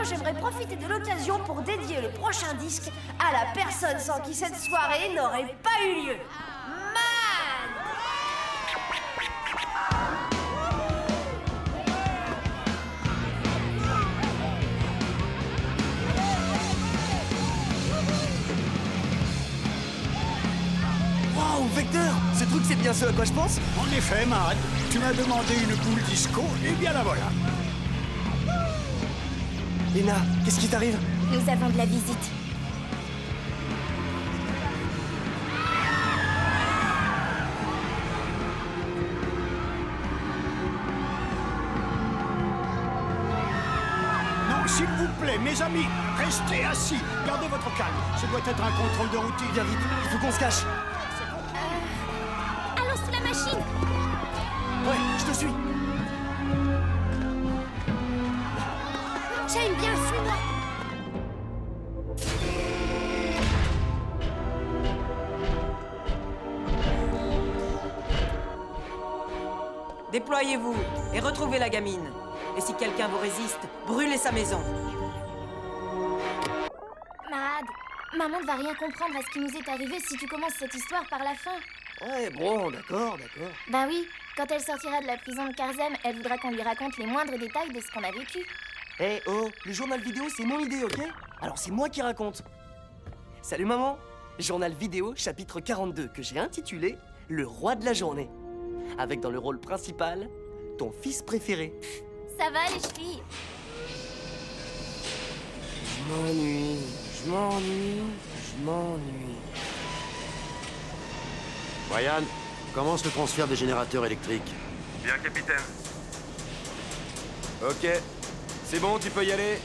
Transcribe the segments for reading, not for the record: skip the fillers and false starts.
j'aimerais profiter de l'occasion pour dédier le prochain disque à la personne sans qui cette soirée n'aurait pas eu lieu. Man! Waouh, Vecteur! Ce truc, c'est bien ce à quoi je pense? En effet, Mad, tu m'as demandé une boule disco, et bien la voilà. Lena, qu'est-ce qui t'arrive? Nous avons de la visite. Non, s'il vous plaît, mes amis, restez assis. Gardez votre calme. Ce doit être un contrôle de routine. Viens vite, il faut qu'on se cache. Allons sous la machine. Ouais, je te suis. J'aime bien, suis-moi. Déployez-vous et retrouvez la gamine. Et si quelqu'un vous résiste, brûlez sa maison. Mad, maman ne va rien comprendre à ce qui nous est arrivé si tu commences cette histoire par la fin. Ouais, bon, d'accord. Bah oui, quand elle sortira de la prison de Karzem, elle voudra qu'on lui raconte les moindres détails de ce qu'on a vécu. Eh oh, le journal vidéo, c'est mon idée, ok? Alors c'est moi qui raconte. Salut maman. Journal vidéo, chapitre 42, que j'ai intitulé « Le roi de la journée ». Avec dans le rôle principal, ton fils préféré. Ça va les chevilles? Je m'ennuie. Ryan, commence le transfert des générateurs électriques. Bien, capitaine. Ok. C'est bon, tu peux y aller.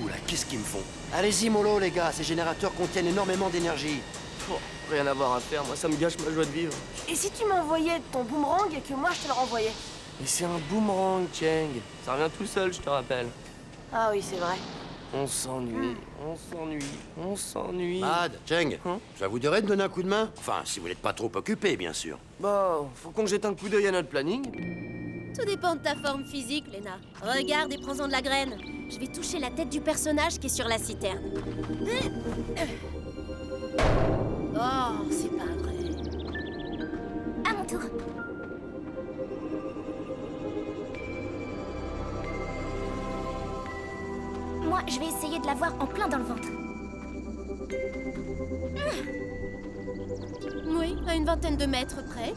Oula, qu'est-ce qu'ils me font? Allez-y, mollo, les gars, ces générateurs contiennent énormément d'énergie. Oh, rien à voir à faire, moi ça me gâche ma joie de vivre. Et si tu m'envoyais ton boomerang et que moi je te le renvoyais? Mais c'est un boomerang, Cheng. Ça revient tout seul, je te rappelle. Ah oui, c'est vrai. On s'ennuie. Mad, Cheng, Hein? ça vous dirait de donner un coup de main? Enfin, si vous n'êtes pas trop occupé, bien sûr. Bon, faut qu'on jette un coup d'œil à notre planning. Tout dépend de ta forme physique, Lena. Regarde et prends-en de la graine. Je vais toucher la tête du personnage qui est sur la citerne. Oh, c'est pas vrai. À mon tour. Moi, je vais essayer de l'avoir en plein dans le ventre. Oui, à une vingtaine de mètres près.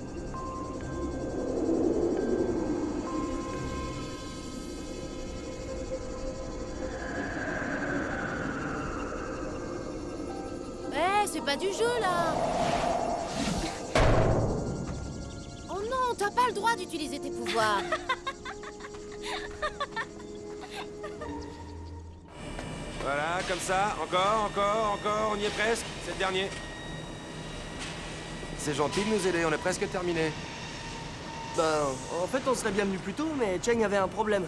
Eh, c'est pas du jeu, là. Oh non, t'as pas le droit d'utiliser tes pouvoirs. Voilà, comme ça. Encore, on y est presque. C'est le dernier. C'est gentil de nous aider, on est presque terminé. Ben, en fait, on serait bien venu plus tôt, mais Cheng avait un problème.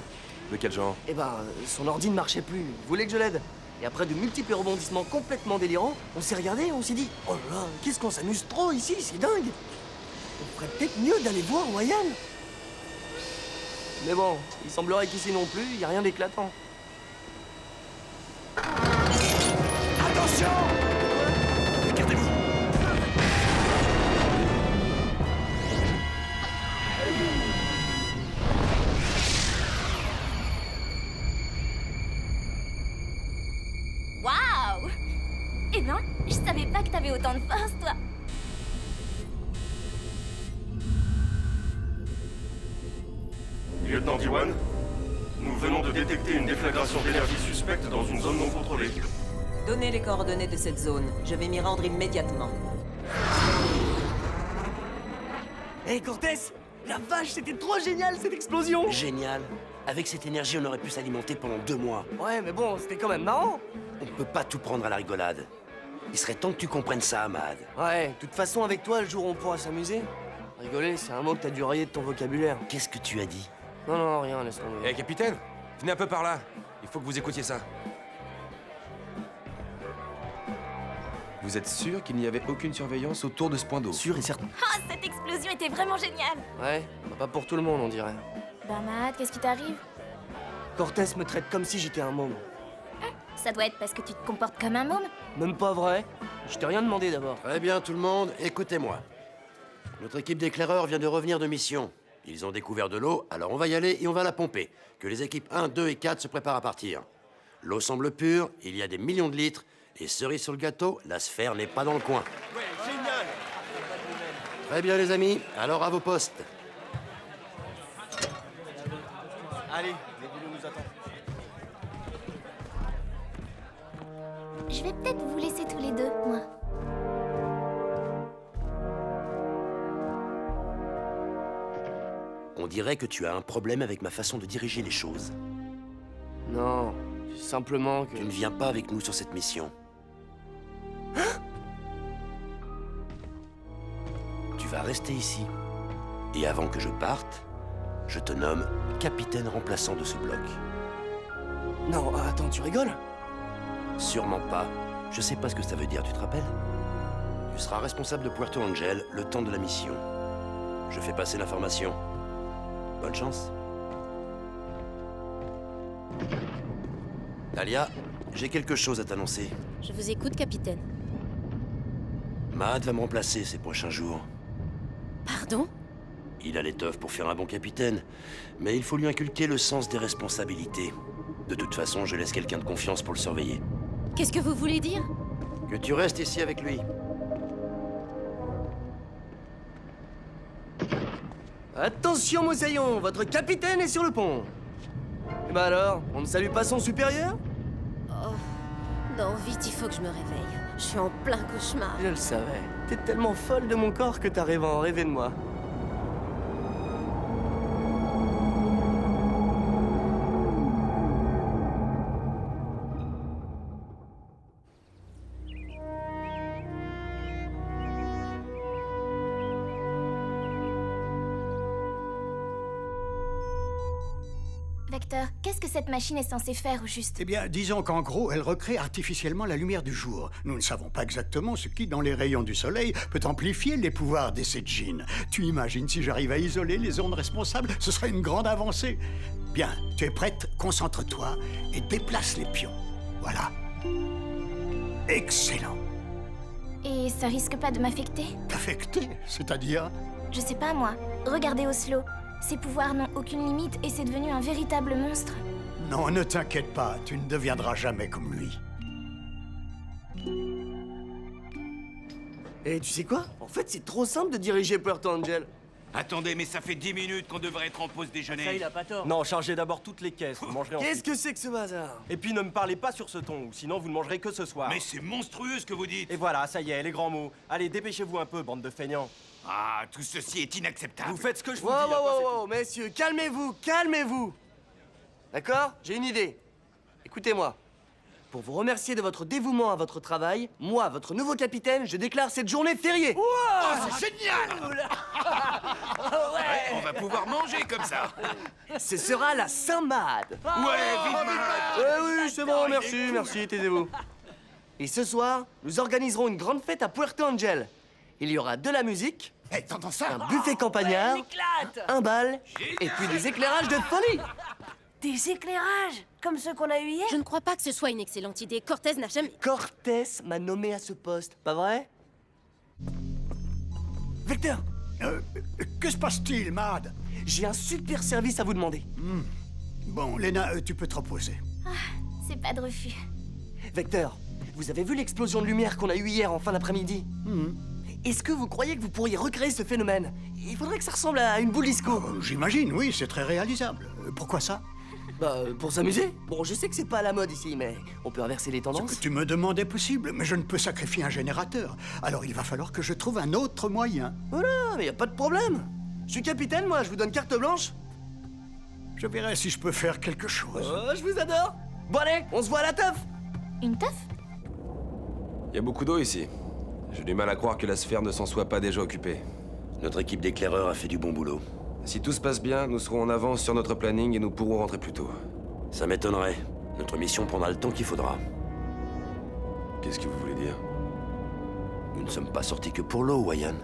De quel genre? Eh ben, son ordi ne marchait plus. Il voulait que je l'aide. Et après de multiples rebondissements complètement délirants, on s'est regardé, on s'est dit « Oh là là, qu'est-ce qu'on s'amuse trop ici, c'est dingue !» On ferait peut-être mieux d'aller voir Ryan. Mais bon, il semblerait qu'ici non plus, il n'y a rien d'éclatant. Attention! Regardez-vous. Waouh! Eh ben, je savais pas que t'avais autant de force, toi. Lieutenant Diwan, nous venons de détecter une déflagration d'énergie suspecte dans une zone non contrôlée. Donnez les coordonnées de cette zone. Je vais m'y rendre immédiatement. Hé, Cortez! La vache, c'était trop génial, cette explosion! Génial. Avec cette énergie, on aurait pu s'alimenter pendant 2 mois. Ouais, mais bon, c'était quand même marrant. On ne peut pas tout prendre à la rigolade. Il serait temps que tu comprennes ça, Mad. Ouais, de toute façon, avec toi, le jour où on pourra s'amuser. Rigoler, c'est un mot que t'as dû rayer de ton vocabulaire. Qu'est-ce que tu as dit? Non, rien, laisse tomber. Eh, capitaine, venez un peu par là. Il faut que vous écoutiez ça. Vous êtes sûr qu'il n'y avait aucune surveillance autour de ce point d'eau? Sûr et certain. Ah, cette explosion était vraiment géniale. Ouais, bah, pas pour tout le monde, on dirait. Bah, Matt, qu'est-ce qui t'arrive? Cortez me traite comme si j'étais un môme. Ça doit être parce que tu te comportes comme un môme. Même pas vrai. Je t'ai rien demandé d'abord. Très bien, tout le monde, écoutez-moi. Notre équipe d'éclaireurs vient de revenir de mission. Ils ont découvert de l'eau, alors on va y aller et on va la pomper. Que les équipes 1, 2 et 4 se préparent à partir. L'eau semble pure, il y a des millions de litres, et cerise sur le gâteau, la sphère n'est pas dans le coin. Ouais, génial. Très bien, les amis, alors à vos postes. Allez, les boulots nous attendent. Je vais peut-être vous laisser tous les deux, moi. On dirait que tu as un problème avec ma façon de diriger les choses. Non, c'est simplement que... Tu ne viens pas avec nous sur cette mission. Tu vas rester ici. Et avant que je parte, je te nomme capitaine remplaçant de ce bloc. Non, attends, tu rigoles? Sûrement pas. Je sais pas ce que ça veut dire, tu te rappelles? Tu seras responsable de Puerto Angel le temps de la mission. Je fais passer l'information. Bonne chance. Talia, j'ai quelque chose à t'annoncer. Je vous écoute, capitaine. Matt va me remplacer ces prochains jours. Pardon? Il a l'étoffe pour faire un bon capitaine, mais il faut lui inculquer le sens des responsabilités. De toute façon, je laisse quelqu'un de confiance pour le surveiller. Qu'est-ce que vous voulez dire? Que tu restes ici avec lui. Attention, mosaillon, votre capitaine est sur le pont. Et bah alors, on ne salue pas son supérieur? Oh. Non, vite, il faut que je me réveille. Je suis en plein cauchemar. Je le savais. T'es tellement folle de mon corps que t'arrives à en rêver de moi. Vecteur, qu'est-ce que cette machine est censée faire au juste? Eh bien, disons qu'en gros, elle recrée artificiellement la lumière du jour. Nous ne savons pas exactement ce qui, dans les rayons du soleil, peut amplifier les pouvoirs des Seijin. Tu imagines si j'arrive à isoler les ondes responsables? Ce serait une grande avancée. Bien, tu es prête? Concentre-toi et déplace les pions. Voilà. Excellent. Et ça risque pas de m'affecter? T'affecter, c'est-à-dire? Je sais pas, moi. Regardez Oslo. Ses pouvoirs n'ont aucune limite et c'est devenu un véritable monstre. Non, ne t'inquiète pas, tu ne deviendras jamais comme lui. Et tu sais quoi? En fait, c'est trop simple de diriger Puerto Angel. Attendez, mais ça fait 10 minutes qu'on devrait être en pause déjeuner. Ça, il a pas tort. Non, chargez d'abord toutes les caisses, vous mangerez Qu'est-ce ensuite. que c'est que ce bazar? Et puis ne me parlez pas sur ce ton, ou sinon vous ne mangerez que ce soir. Mais c'est monstrueux ce que vous dites. Et voilà, ça y est, les grands mots. Allez, dépêchez-vous un peu, bande de feignants. Ah, tout ceci est inacceptable. Vous faites ce que je vous Wow, dis. hein, c'est wow, messieurs, calmez-vous, calmez-vous. D'accord? J'ai une idée. Écoutez-moi. Pour vous remercier de votre dévouement à votre travail, moi, votre nouveau capitaine, je déclare cette journée fériée. Oh, c'est génial. Ouais, on va pouvoir manger comme ça. Ce sera la Saint-Mad. Ouais, vive Matt. Oui, c'est bon, merci, taisez-vous. Et ce soir, nous organiserons une grande fête à Puerto Angel. Il y aura de la musique, Hé, t'entends ça? un buffet campagnard, un bal, et puis des éclairages de folie. Des éclairages, comme ceux qu'on a eu hier? Je ne crois pas que ce soit une excellente idée. Cortez n'a jamais... Cortez m'a nommé à ce poste, pas vrai? Vecteur, Que se passe-t-il, Mad? j'ai un super service à vous demander. Bon, Lena, tu peux te reposer. C'est pas de refus. Vecteur, vous avez vu l'explosion de lumière qu'on a eue hier en fin d'après-midi? Est-ce que vous croyez que vous pourriez recréer ce phénomène? Il faudrait que ça ressemble à une boule disco. J'imagine, oui, c'est très réalisable. Pourquoi ça? Bah, pour s'amuser. Bon, je sais que c'est pas à la mode ici, mais on peut inverser les Ce tendances. que tu me demandes est possible, mais je ne peux sacrifier un générateur. Alors il va falloir que je trouve un autre moyen. Voilà, mais y a pas de problème. Je suis capitaine, moi, je vous donne carte blanche. Je verrai si je peux faire quelque chose. Oh, je vous adore. Bon allez, on se voit à la teuf. Une teuf? Il y a beaucoup d'eau ici. J'ai du mal à croire que la sphère ne s'en soit pas déjà occupée. Notre équipe d'éclaireurs a fait du bon boulot. Si tout se passe bien, nous serons en avance sur notre planning et nous pourrons rentrer plus tôt. Ça m'étonnerait. Notre mission prendra le temps qu'il faudra. Qu'est-ce que vous voulez dire? Nous ne sommes pas sortis que pour l'eau, Wayan.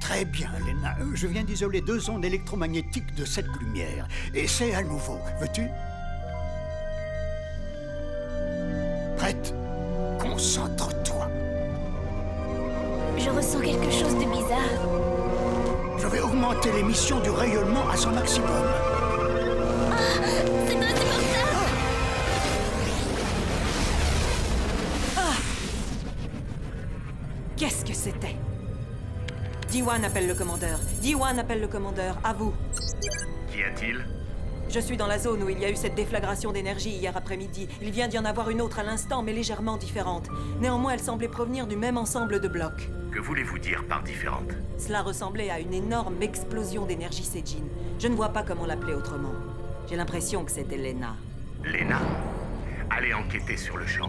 Très bien, Lena. Je viens d'isoler 2 ondes électromagnétiques de cette lumière. Essaie à nouveau. Veux-tu? Prête? Concentre-toi. Je ressens quelque chose de bizarre. Je vais augmenter l'émission du rayonnement à son maximum. C'est insupportable! Qu'est-ce que c'était? D1 appelle le commandeur. D1 appelle le commandeur. À vous. Qu'y a-t-il? Je suis dans la zone où il y a eu cette déflagration d'énergie hier après-midi. Il vient d'y en avoir une autre à l'instant, mais légèrement différente. Néanmoins, elle semblait provenir du même ensemble de blocs. Que voulez-vous dire par différente? Cela ressemblait à une énorme explosion d'énergie Seijin. Je ne vois pas comment l'appeler autrement. J'ai l'impression que c'était Lena. Lena? Allez enquêter sur le champ.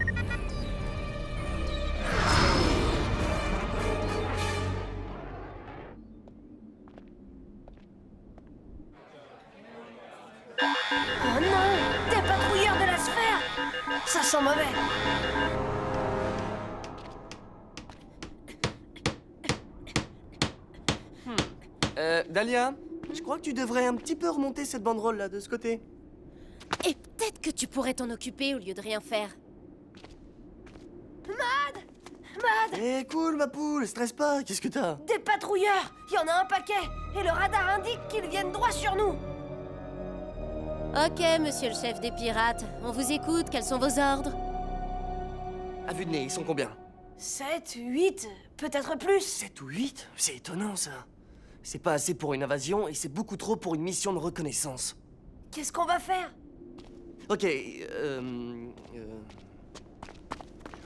Oh non! Des patrouilleurs de la sphère! Ça sent mauvais! Dahlia, je crois que tu devrais un petit peu remonter cette banderole là de ce côté. Et peut-être que tu pourrais t'en occuper au lieu de rien faire. Mad! Eh cool ma poule, stresse pas, qu'est-ce que t'as? Des patrouilleurs! Il y en a un paquet! Et le radar indique qu'ils viennent droit sur nous! Ok, monsieur le chef des pirates. On vous écoute, quels sont vos ordres? À vue de nez, ils sont combien? 7, 8, peut-être plus. 7 ou 8? C'est étonnant ça. C'est pas assez pour une invasion et c'est beaucoup trop pour une mission de reconnaissance. Qu'est-ce qu'on va faire? Ok,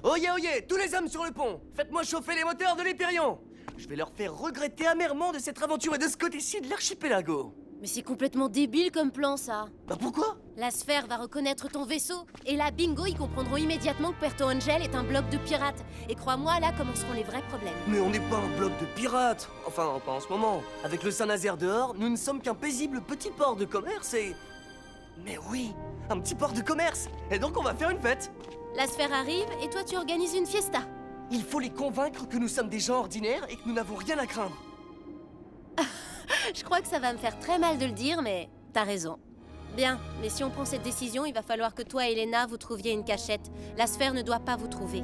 Oyez, tous les hommes sur le pont! Faites-moi chauffer les moteurs de l'Hyperion! Je vais leur faire regretter amèrement de s'être aventurés de ce côté-ci de l'archipelago. Mais c'est complètement débile comme plan, ça. Bah pourquoi? La sphère va reconnaître ton vaisseau. Et là, bingo, ils comprendront immédiatement que Puerto Angel est un bloc de pirates. Et crois-moi, là commenceront les vrais problèmes. Mais on n'est pas un bloc de pirates! Enfin, pas en ce moment. Avec le Saint-Nazaire dehors, nous ne sommes qu'un paisible petit port de commerce et... Mais oui, un petit port de commerce! Et donc on va faire une fête! La sphère arrive et toi tu organises une fiesta. Il faut les convaincre que nous sommes des gens ordinaires et que nous n'avons rien à craindre. Je crois que ça va me faire très mal de le dire, mais t'as raison. Bien, mais si on prend cette décision, il va falloir que toi et Lena vous trouviez une cachette. La sphère ne doit pas vous trouver.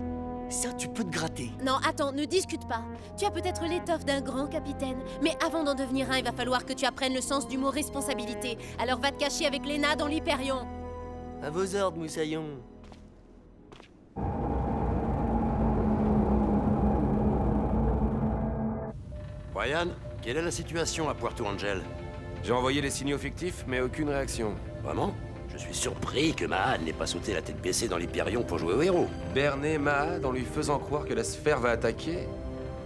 Ça, tu peux te gratter. Non, attends, ne discute pas. Tu as peut-être l'étoffe d'un grand capitaine, mais avant d'en devenir un, il va falloir que tu apprennes le sens du mot responsabilité. Alors va te cacher avec Lena dans l'Hyperion. À vos ordres, moussaillon. Brian, quelle est la situation à Puerto Angel? J'ai envoyé les signaux fictifs, mais aucune réaction. Vraiment? Je suis surpris que Mahad n'ait pas sauté la tête baissée dans l'Hyperion pour jouer au héros. Berner Mahad en lui faisant croire que la sphère va attaquer?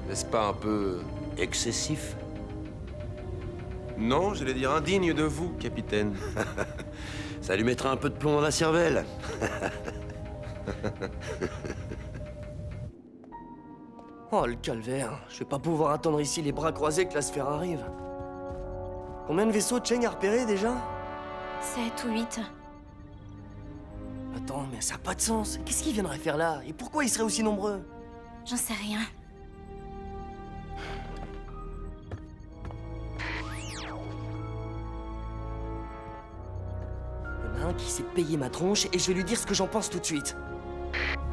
N'est-ce pas un peu... excessif? Non, j'allais dire indigne de vous, capitaine. Ça lui mettra un peu de plomb dans la cervelle. Oh, le calvaire. Je vais pas pouvoir attendre ici les bras croisés que la sphère arrive. Combien de vaisseaux Cheng a repéré déjà? 7 ou 8. Attends, mais ça n'a pas de sens. Qu'est-ce qu'ils viendraient faire là? Et pourquoi ils seraient aussi nombreux? J'en sais rien. Il y en a un qui s'est payé ma tronche et je vais lui dire ce que j'en pense tout de suite.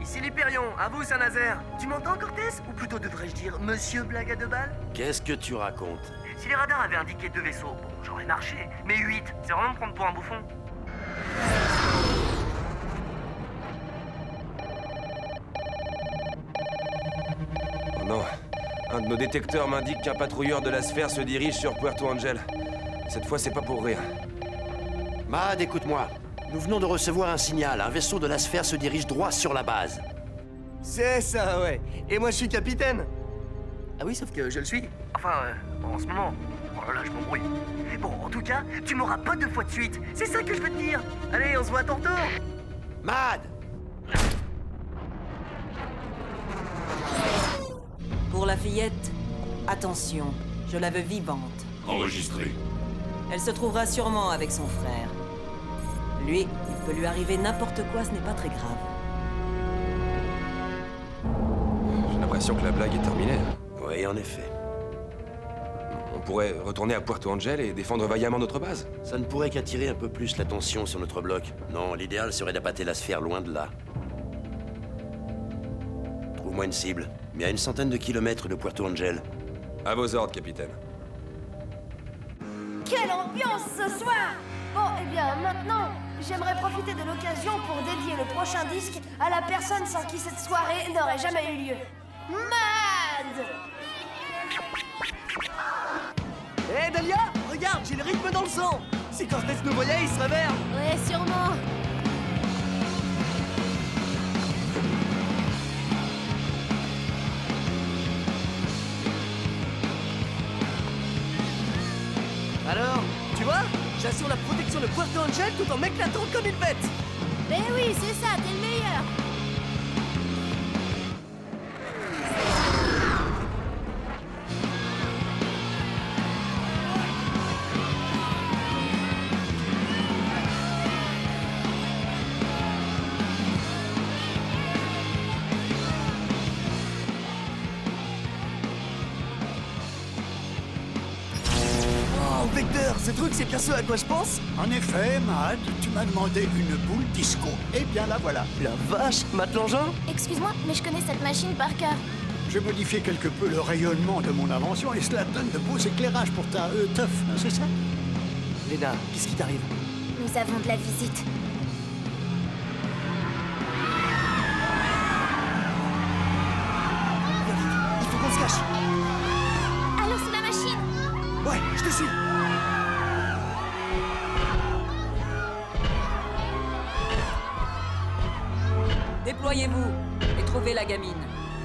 Ici l'Hyperion, à vous Saint-Nazaire. Tu m'entends, Cortés? Ou plutôt devrais-je dire Monsieur Blague à 2 balles? Qu'est-ce que tu racontes? Si les radars avaient indiqué 2 vaisseaux, bon, j'aurais marché. Mais 8, c'est vraiment me prendre pour un bouffon? Oh non. Un de nos détecteurs m'indique qu'un patrouilleur de la sphère se dirige sur Puerto Angel. Cette fois, c'est pas pour rire. Mahad, écoute-moi. Nous venons de recevoir un signal. Un vaisseau de la sphère se dirige droit sur la base. C'est ça, ouais. Et moi, je suis capitaine. Ah oui, sauf que je le suis. Enfin, en ce moment. Oh là là, je m'embrouille. Bon, en tout cas, tu m'auras pas 2 fois de suite. C'est ça que je veux te dire. Allez, on se voit à ton tour. Mahad! Pour la fillette, attention, je la veux vivante. Enregistré. Elle se trouvera sûrement avec son frère. Lui, il peut lui arriver n'importe quoi, ce n'est pas très grave. J'ai l'impression que la blague est terminée. Oui, en effet. pourrait retourner à Puerto Angel et défendre vaillamment notre base. Ça ne pourrait qu'attirer un peu plus l'attention sur notre bloc. Non, l'idéal serait d'appâter la sphère loin de là. Trouve-moi une cible, mais à une centaine de kilomètres de Puerto Angel. À vos ordres, capitaine. Quelle ambiance ce soir! Bon, eh bien, maintenant, j'aimerais profiter de l'occasion pour dédier le prochain disque à la personne sans qui cette soirée n'aurait jamais eu lieu. Mad! Hé Dahlia, regarde, j'ai le rythme dans le sang. Si Cortez nous voyait, il serait vert. Ouais, sûrement. Alors, tu vois, j'assure la protection de Puerto Angel tout en m'éclatant comme une bête. Mais oui, c'est ça, t'es le meilleur. Vecteur, ce truc, c'est bien ce à quoi je pense. En effet, Mad, tu m'as demandé une boule disco. Eh bien, la voilà. La vache, Matt l'engin. Excuse-moi, mais je connais cette machine par cœur. J'ai modifié quelque peu le rayonnement de mon invention et cela donne de beaux éclairages pour ta teuf, c'est ça? Lena, qu'est-ce qui t'arrive? Nous avons de la visite. Il faut qu'on se cache. Allons sous la machine. Ouais, je te suis. Déployez-vous et trouvez la gamine.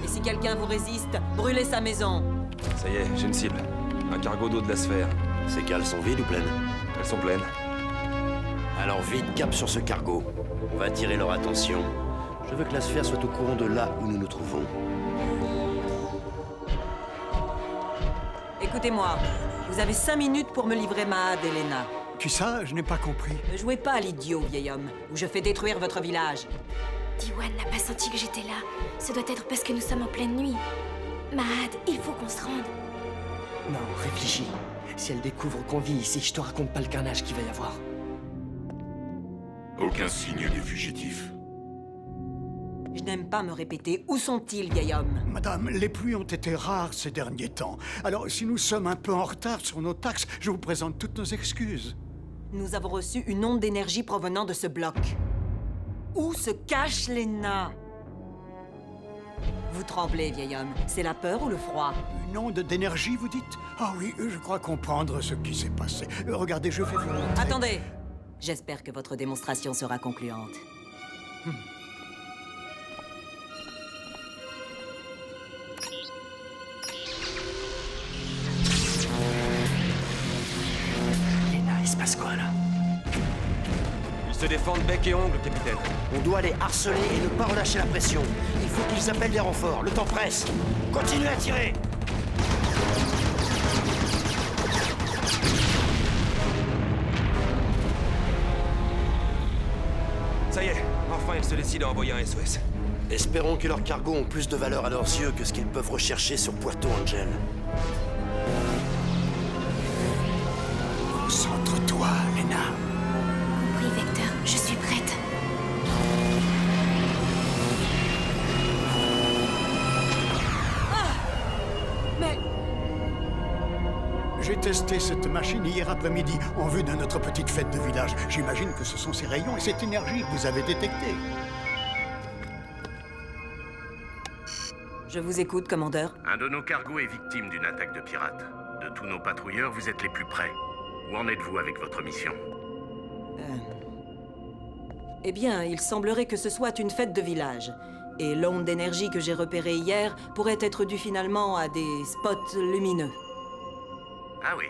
Et si quelqu'un vous résiste, brûlez sa maison. Ça y est, j'ai une cible. Un cargo d'eau de la sphère. Ces cales sont vides ou pleines? Elles sont pleines. Alors vite, cap sur ce cargo. On va attirer leur attention. Je veux que la sphère soit au courant de là où nous nous trouvons. Écoutez-moi, vous avez 5 minutes pour me livrer Mahad et Lena. Qui ça? Je n'ai pas compris. Ne jouez pas à l'idiot, vieil homme, ou je fais détruire votre village. Diwan n'a pas senti que j'étais là. Ce doit être parce que nous sommes en pleine nuit. Mahad, il faut qu'on se rende. Non, réfléchis. Si elle découvre qu'on vit ici, je te raconte pas le carnage qu'il va y avoir. Aucun signe des fugitifs. Je n'aime pas me répéter. Où sont-ils, vieil homme? Madame, les pluies ont été rares ces derniers temps. Alors, si nous sommes un peu en retard sur nos taxes, je vous présente toutes nos excuses. Nous avons reçu une onde d'énergie provenant de ce bloc. Où se cache Lena? Vous tremblez, vieil homme. C'est la peur ou le froid? Une onde d'énergie, vous dites? Ah oui, je crois comprendre ce qui s'est passé. Regardez, je vais vous montrer. Attendez! J'espère que votre démonstration sera concluante. Lena, il se passe quoi, là? Ils se défendent bec et ongle, capitaine. On doit les harceler et ne pas relâcher la pression. Il faut qu'ils appellent des renforts. Le temps presse. Continuez à tirer! Ça y est, enfin ils se décident à envoyer un SOS. Espérons que leurs cargos ont plus de valeur à leurs yeux que ce qu'ils peuvent rechercher sur Puerto Angel. Concentre-toi, Lena. Compris, Vecteur, je suis prête. Mais... J'ai testé cette machine hier après-midi en vue de notre petite fête de village. J'imagine que ce sont ces rayons et cette énergie que vous avez détectée. Je vous écoute, commandeur. Un de nos cargos est victime d'une attaque de pirates. De tous nos patrouilleurs, vous êtes les plus près. Où en êtes-vous avec votre mission? Eh bien, il semblerait que ce soit une fête de village. Et l'onde d'énergie que j'ai repérée hier pourrait être due finalement à des spots lumineux. Ah oui.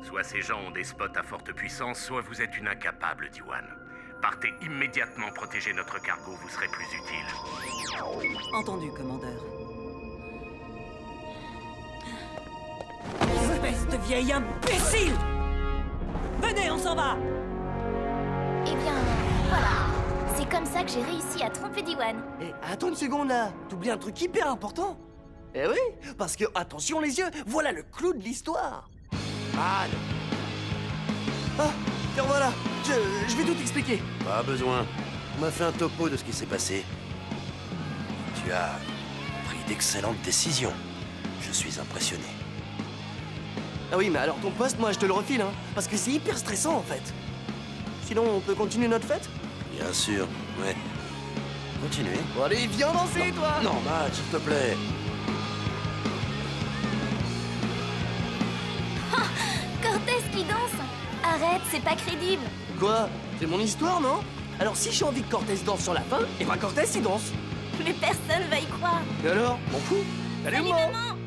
Soit ces gens ont des spots à forte puissance, soit vous êtes une incapable, Diwan. Partez immédiatement protéger notre cargo, vous serez plus utile. Entendu, commandeur. Espèce de vieil imbécile! Venez, on s'en va! Eh bien, voilà. C'est comme ça que j'ai réussi à tromper Diwan. Eh, attends une seconde, là. T'oublies un truc hyper important. Eh oui, parce que, attention les yeux, voilà le clou de l'histoire. Mad! Ah, te revoilà. Je vais tout t'expliquer. Pas besoin. On m'a fait un topo de ce qui s'est passé. Tu as pris d'excellentes décisions. Je suis impressionné. Ah oui, mais alors ton poste, moi, je te le refile, hein. Parce que c'est hyper stressant, en fait. Sinon, on peut continuer notre fête? Bien sûr, ouais. Continuez. Bon, allez, viens danser, toi! Non, Matt, s'il te plaît. Cortez qui danse. Arrête, c'est pas crédible. Quoi? C'est mon histoire, non? Alors, si j'ai envie que Cortez danse sur la fin, et ben Cortez, il danse. Mais personne va y croire. Et alors? M'en fous. Salut, Salut, maman. maman.